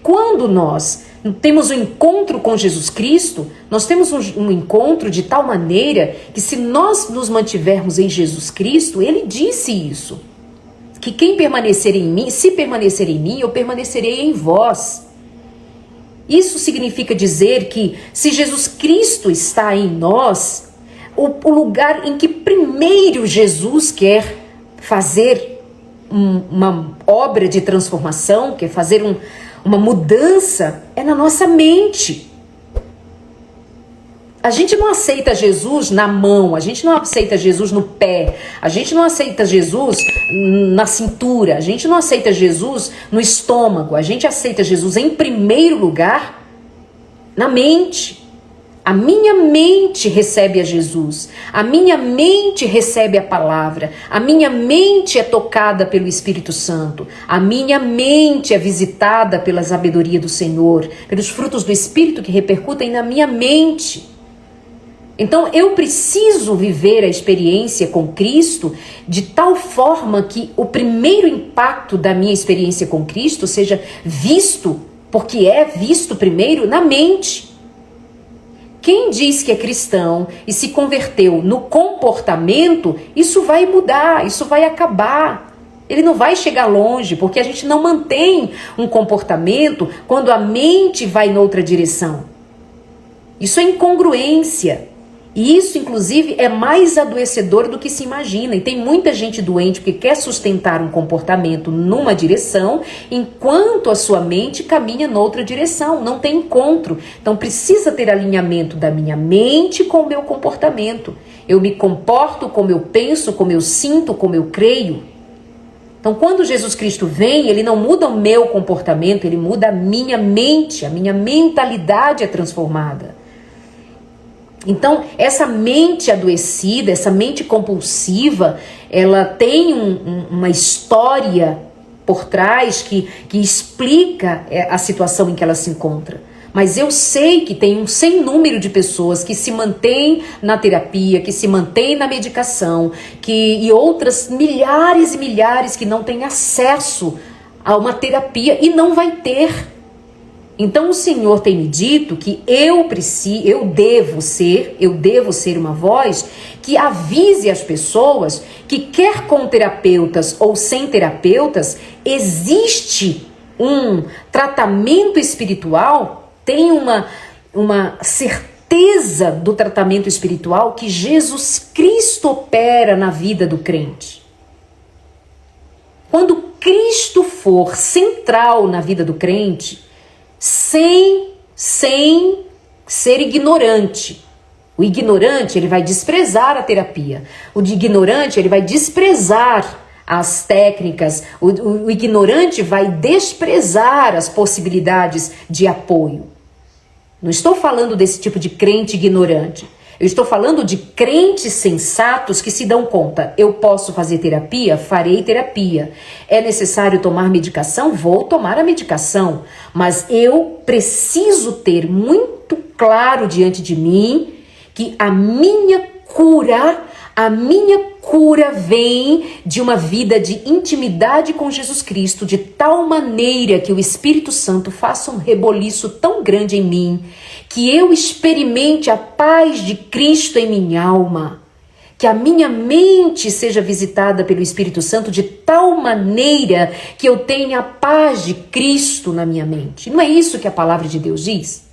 quando nós temos um encontro com Jesus Cristo, nós temos um encontro de tal maneira que, se nós nos mantivermos em Jesus Cristo, ele disse isso, que quem permanecer em mim, se permanecer em mim, eu permanecerei em vós. Isso significa dizer que, se Jesus Cristo está em nós, o lugar em que primeiro Jesus quer fazer uma obra de transformação, quer fazer uma mudança, é na nossa mente. A gente não aceita Jesus na mão, a gente não aceita Jesus no pé, a gente não aceita Jesus na cintura, a gente não aceita Jesus no estômago, a gente aceita Jesus em primeiro lugar na mente. A minha mente recebe a Jesus, a minha mente recebe a palavra, a minha mente é tocada pelo Espírito Santo, a minha mente é visitada pela sabedoria do Senhor, pelos frutos do Espírito que repercutem na minha mente. Então eu preciso viver a experiência com Cristo de tal forma que o primeiro impacto da minha experiência com Cristo seja visto, porque é visto primeiro na mente. Quem diz que é cristão e se converteu no comportamento, isso vai mudar, isso vai acabar. Ele não vai chegar longe, porque a gente não mantém um comportamento quando a mente vai noutra direção. Isso é incongruência. E isso, inclusive, é mais adoecedor do que se imagina. E tem muita gente doente porque quer sustentar um comportamento numa direção, enquanto a sua mente caminha noutra direção. Não tem encontro. Então precisa ter alinhamento da minha mente com o meu comportamento. Eu me comporto como eu penso, como eu sinto, como eu creio. Então, quando Jesus Cristo vem, ele não muda o meu comportamento, ele muda a minha mente. A minha mentalidade é transformada. Então, essa mente adoecida, essa mente compulsiva, ela tem uma história por trás que explica a situação em que ela se encontra. Mas eu sei que tem um sem número de pessoas que se mantêm na terapia, que se mantêm na medicação, e outras milhares e milhares que não têm acesso a uma terapia e não vai ter. Então o Senhor tem me dito que eu devo ser uma voz que avise as pessoas que, quer com terapeutas ou sem terapeutas, existe um tratamento espiritual, tem uma certeza do tratamento espiritual que Jesus Cristo opera na vida do crente. Quando Cristo for central na vida do crente, sem ser ignorante. O ignorante, ele vai desprezar a terapia. O ignorante, ele vai desprezar as técnicas. O ignorante vai desprezar as possibilidades de apoio. Não estou falando desse tipo de crente ignorante. Eu estou falando de crentes sensatos que se dão conta. Eu posso fazer terapia? Farei terapia. É necessário tomar medicação? Vou tomar a medicação. Mas eu preciso ter muito claro diante de mim que a minha cura vem de uma vida de intimidade com Jesus Cristo, de tal maneira que o Espírito Santo faça um reboliço tão grande em mim, que eu experimente a paz de Cristo em minha alma, que a minha mente seja visitada pelo Espírito Santo de tal maneira que eu tenha a paz de Cristo na minha mente. Não é isso que a palavra de Deus diz?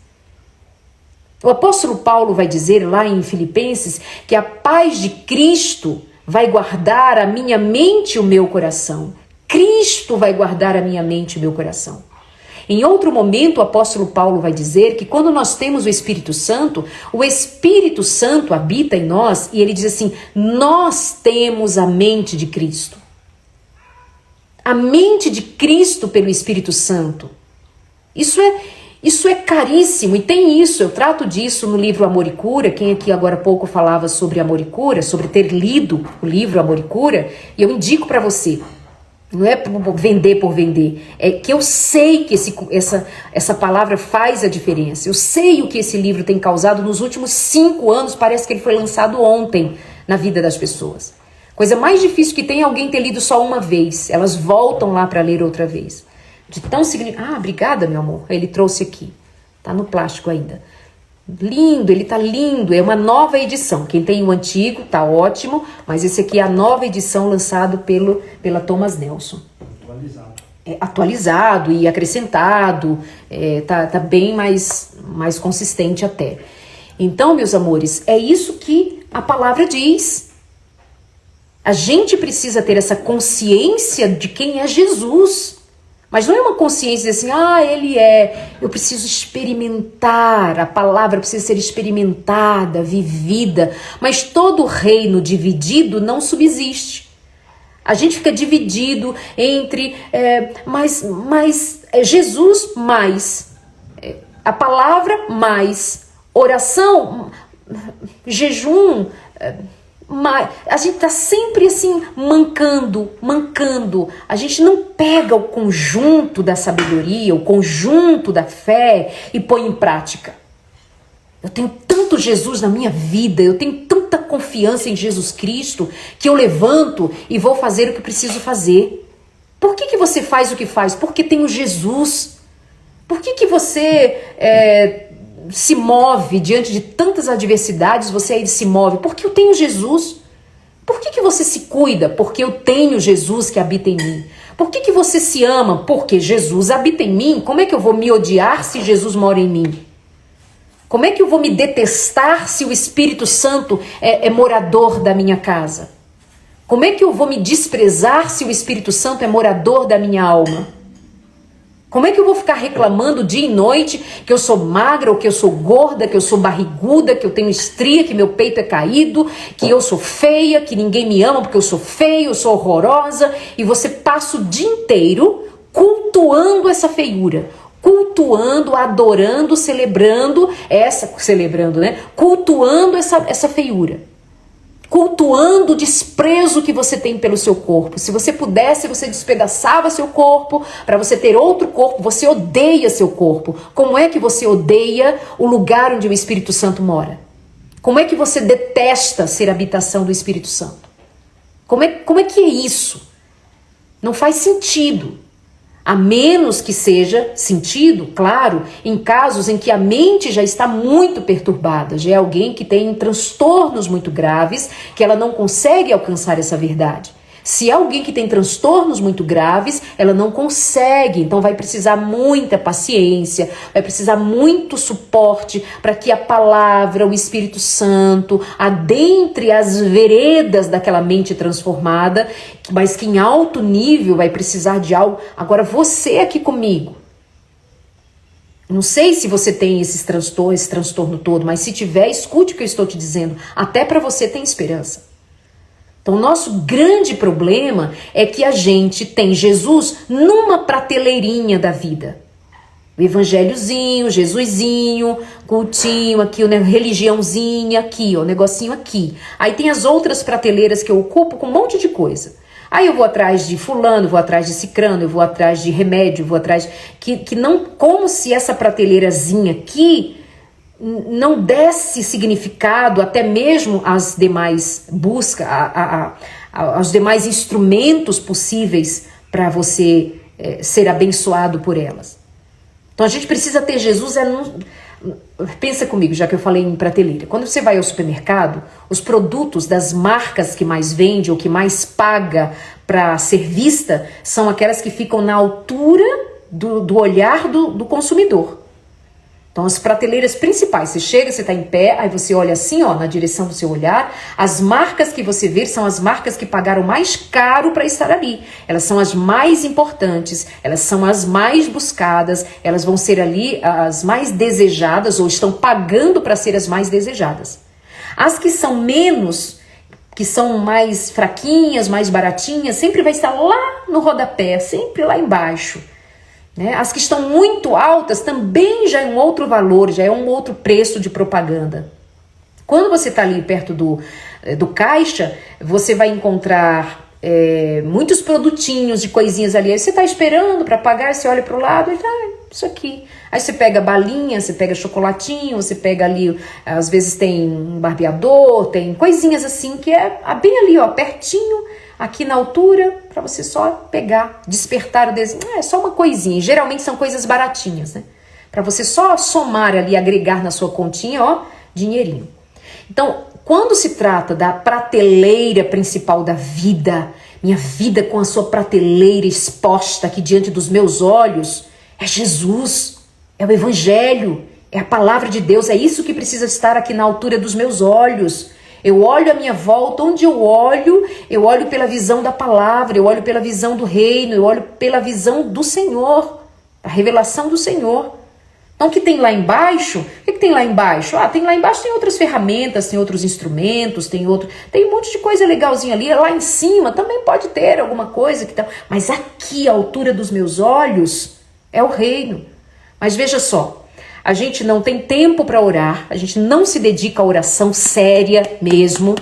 O apóstolo Paulo vai dizer lá em Filipenses que a paz de Cristo vai guardar a minha mente e o meu coração. Cristo vai guardar a minha mente e o meu coração. Em outro momento, o apóstolo Paulo vai dizer que quando nós temos o Espírito Santo habita em nós, e ele diz assim: nós temos a mente de Cristo. A mente de Cristo pelo Espírito Santo. Isso é caríssimo, e tem isso, eu trato disso no livro Amor e Cura. Quem aqui agora há pouco falava sobre Amor e Cura, sobre ter lido o livro Amor e Cura, e eu indico para você. Não é vender por vender, é que eu sei que essa palavra faz a diferença. Eu sei o que esse livro tem causado nos últimos 5 anos, parece que ele foi lançado ontem na vida das pessoas. Coisa mais difícil que tem é alguém ter lido só uma vez, elas voltam lá para ler outra vez. De tão significativo. Ah, obrigada, meu amor. Ele trouxe aqui. Tá no plástico ainda. Lindo, ele tá lindo. É uma nova edição. Quem tem o antigo tá ótimo, mas esse aqui é a nova edição lançado pela Thomas Nelson. Atualizado e acrescentado. Tá bem mais consistente até. Então, meus amores, é isso que a palavra diz. A gente precisa ter essa consciência de quem é Jesus. Mas não é uma consciência assim, ele é. Eu preciso experimentar, a palavra precisa ser experimentada, vivida. Mas todo reino dividido não subsiste. A gente fica dividido entre Jesus mais, a palavra mais, oração, jejum, a gente tá sempre assim mancando. A gente não pega o conjunto da sabedoria, o conjunto da fé e põe em prática. Eu tenho tanto Jesus na minha vida, eu tenho tanta confiança em Jesus Cristo que eu levanto e vou fazer o que preciso fazer. Por que você faz o que faz? Porque tem o Jesus. Por que você se move diante de tantas adversidades, você aí se move? Porque eu tenho Jesus. Por que você se cuida? Porque eu tenho Jesus que habita em mim. Por que você se ama? Porque Jesus habita em mim. Como é que eu vou me odiar se Jesus mora em mim? Como é que eu vou me detestar se o Espírito Santo é morador da minha casa? Como é que eu vou me desprezar se o Espírito Santo é morador da minha alma? Como é que eu vou ficar reclamando dia e noite que eu sou magra, ou que eu sou gorda, que eu sou barriguda, que eu tenho estria, que meu peito é caído, que eu sou feia, que ninguém me ama porque eu sou feia, eu sou horrorosa, e você passa o dia inteiro cultuando essa feiura, cultuando, adorando, cultuando essa feiura. Cultuando o desprezo que você tem pelo seu corpo. Se você pudesse, você despedaçava seu corpo para você ter outro corpo. Você odeia seu corpo. Como é que você odeia o lugar onde o Espírito Santo mora? Como é que você detesta ser habitação do Espírito Santo? Como é que é isso? Não faz sentido. A menos que seja sentido, claro, em casos em que a mente já está muito perturbada, já é alguém que tem transtornos muito graves, que ela não consegue alcançar essa verdade. Se é alguém que tem transtornos muito graves, ela não consegue, então vai precisar muita paciência, vai precisar muito suporte para que a palavra, o Espírito Santo, adentre as veredas daquela mente transformada, mas que em alto nível vai precisar de algo. Agora você aqui comigo, não sei se você tem esse transtorno todo, mas se tiver, escute o que eu estou te dizendo, até para você tem esperança. Então, o nosso grande problema é que a gente tem Jesus numa prateleirinha da vida. O evangelhozinho, Jesusinho, cultinho aqui, religiãozinha aqui, o negocinho aqui. Aí tem as outras prateleiras que eu ocupo com um monte de coisa. Aí eu vou atrás de fulano, vou atrás de cicrano, eu vou atrás de remédio, vou atrás... que não, como se essa prateleirazinha aqui não desse significado até mesmo às demais buscas, aos demais instrumentos possíveis para você ser abençoado por elas. Então a gente precisa ter Jesus. Pensa comigo, já que eu falei em prateleira. Quando você vai ao supermercado, os produtos das marcas que mais vende ou que mais paga para ser vista são aquelas que ficam na altura do olhar do consumidor. Então as prateleiras principais, você chega, você está em pé, aí você olha assim, ó, na direção do seu olhar, as marcas que você vê são as marcas que pagaram mais caro para estar ali. Elas são as mais importantes, elas são as mais buscadas, elas vão ser ali as mais desejadas ou estão pagando para ser as mais desejadas. As que são menos, que são mais fraquinhas, mais baratinhas, sempre vai estar lá no rodapé, sempre lá embaixo. As que estão muito altas também já é um outro valor, já é um outro preço de propaganda. Quando você está ali perto do caixa, você vai encontrar muitos produtinhos de coisinhas ali. Aí você está esperando para pagar, você olha para o lado e isso aqui. Aí você pega balinha, você pega chocolatinho, você pega ali, às vezes tem um barbeador, tem coisinhas assim que é bem ali, ó, pertinho, aqui na altura, para você só pegar, despertar o desejo. É só uma coisinha, geralmente são coisas baratinhas, né? Para você só somar ali, agregar na sua continha, ó, dinheirinho. Então, quando se trata da prateleira principal da vida, minha vida com a sua prateleira exposta aqui diante dos meus olhos, é Jesus, é o Evangelho, é a palavra de Deus, é isso que precisa estar aqui na altura dos meus olhos. Eu olho à minha volta, onde eu olho pela visão da palavra, eu olho pela visão do reino, eu olho pela visão do Senhor, a revelação do Senhor. Então, o que tem lá embaixo? O que tem lá embaixo? Tem lá embaixo tem outras ferramentas, tem outros instrumentos, tem um monte de coisa legalzinha ali. Lá em cima também pode ter alguma coisa que tá. Mas aqui, à altura dos meus olhos, é o reino. Mas veja só, a gente não tem tempo para orar, a gente não se dedica à oração séria mesmo.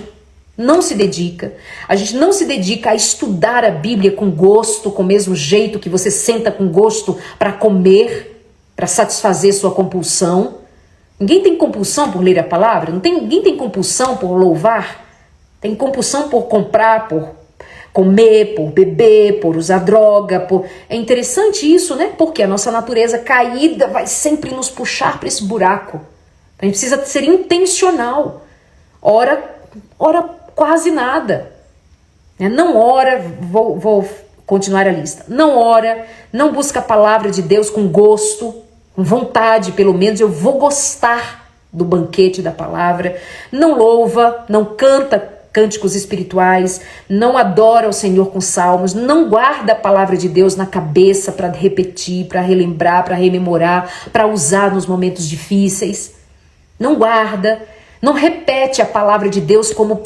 Não se dedica. A gente não se dedica a estudar a Bíblia com gosto, com o mesmo jeito que você senta com gosto para comer, para satisfazer sua compulsão. Ninguém tem compulsão por ler a palavra, ninguém tem compulsão por louvar, tem compulsão por comprar, por comer, por beber, por usar droga. É interessante isso, né? Porque a nossa natureza caída vai sempre nos puxar para esse buraco. A gente precisa ser intencional. Ora quase nada. Não ora, vou continuar a lista. Não ora, não busca a palavra de Deus com gosto, com vontade, pelo menos eu vou gostar do banquete da palavra. Não louva, não canta cânticos espirituais, não adora o Senhor com salmos, não guarda a palavra de Deus na cabeça para repetir, para relembrar, para rememorar, para usar nos momentos difíceis. Não guarda, não repete a palavra de Deus como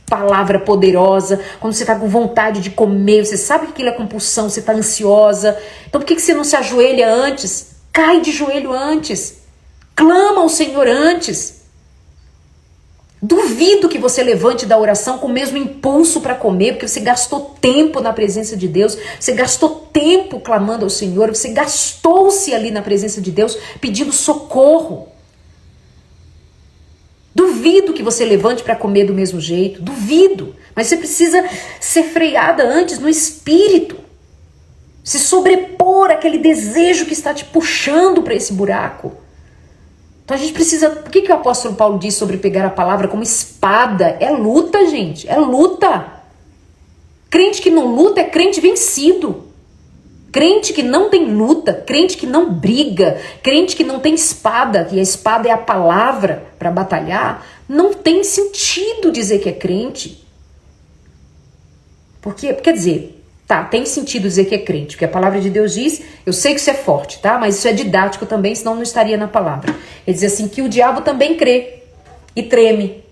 palavra poderosa, quando você está com vontade de comer, você sabe que aquilo é compulsão, você está ansiosa. Então por que você não se ajoelha antes? Cai de joelho antes. Clama ao Senhor antes. Duvido que você levante da oração com o mesmo impulso para comer, porque você gastou tempo na presença de Deus, você gastou tempo clamando ao Senhor, você gastou-se ali na presença de Deus pedindo socorro. Duvido que você levante para comer do mesmo jeito, duvido. Mas você precisa ser freada antes no espírito. Se sobrepor àquele desejo que está te puxando para esse buraco. Então a gente precisa... O que o apóstolo Paulo diz sobre pegar a palavra como espada? É luta, gente, é luta. Crente que não luta é crente vencido. Crente que não tem luta, crente que não briga, crente que não tem espada, e a espada é a palavra para batalhar, não tem sentido dizer que é crente. Porque, quer dizer, tem sentido dizer que é crente, porque a palavra de Deus diz, eu sei que isso é forte, tá? Mas isso é didático também, senão não estaria na palavra. Ele diz assim, que o diabo também crê e treme.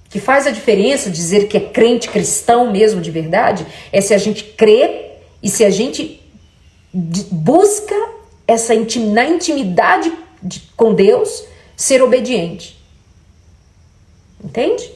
Que faz a diferença dizer que é crente cristão mesmo de verdade, é se a gente crê e se a gente busca na intimidade com Deus ser obediente. Entende?